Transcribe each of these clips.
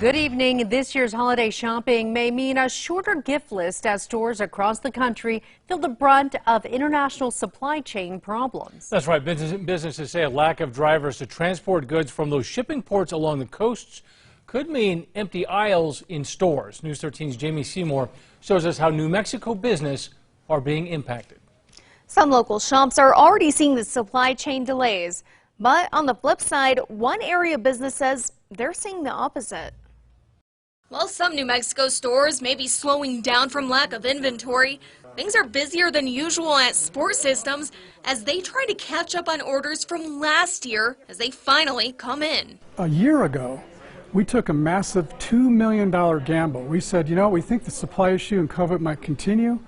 Good evening. This year's holiday shopping may mean a shorter gift list as stores across the country feel the brunt of international supply chain problems. That's right. Businesses say a lack of drivers to transport goods from those shipping ports along the coasts could mean empty aisles in stores. News 13's Jamie Seymour shows us how New Mexico business are being impacted. Some local shops are already seeing the supply chain delays. But on the flip side, one area business says they're seeing the opposite. While some New Mexico stores may be slowing down from lack of inventory, things are busier than usual at Sport Systems as they try to catch up on orders from last year as they finally come in. A year ago, we took a massive $2 million gamble. We said, you know, we think the supply issue and COVID might continue,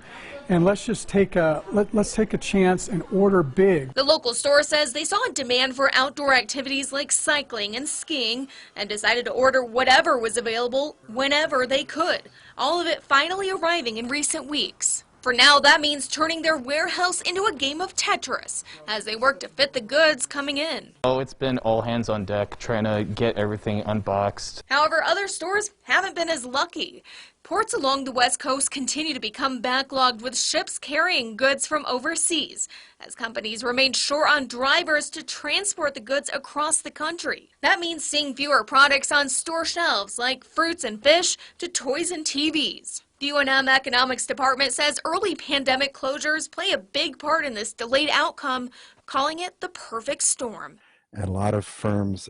and let's just take let's take a chance and order big. The local store says they saw a demand for outdoor activities like cycling and skiing and decided to order whatever was available whenever they could. All of it finally arriving in recent weeks. For now, that means turning their warehouse into a game of Tetris as they work to fit the goods coming in. Oh, it's been all hands on deck trying to get everything unboxed. However, other stores haven't been as lucky. Ports along the West Coast continue to become backlogged with ships carrying goods from overseas as companies remain short on drivers to transport the goods across the country. That means seeing fewer products on store shelves like fruits and fish to toys and TVs. The UNM Economics Department says early pandemic closures play a big part in this delayed outcome, calling it the perfect storm. And a lot of firms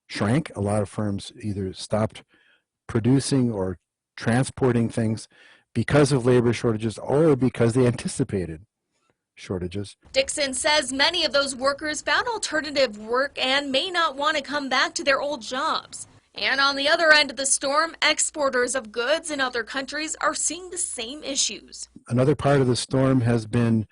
shrank. A lot of firms either stopped producing or transporting things because of labor shortages or because they anticipated shortages. Dixon says many of those workers found alternative work and may not want to come back to their old jobs. And on the other end of the storm, exporters of goods in other countries are seeing the same issues. Another part of the storm has been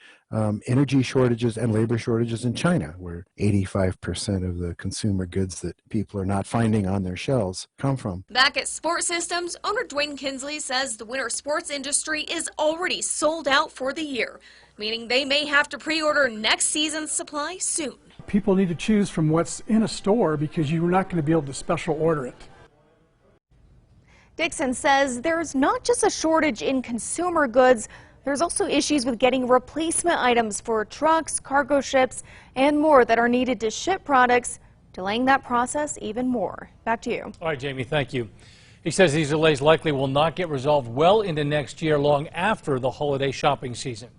energy shortages and labor shortages in China, where 85% of the consumer goods that people are not finding on their shelves come from. Back at Sport Systems, owner Dwayne Kinsley says the winter sports industry is already sold out for the year, meaning they may have to pre-order next season's supply soon. People need to choose from what's in a store because you're not going to be able to special order it. Dixon says there's not just a shortage in consumer goods, there's also issues with getting replacement items for trucks, cargo ships, and more that are needed to ship products, delaying that process even more. Back to you. All right, Jamie, thank you. He says these delays likely will not get resolved well into next year, long after the holiday shopping season.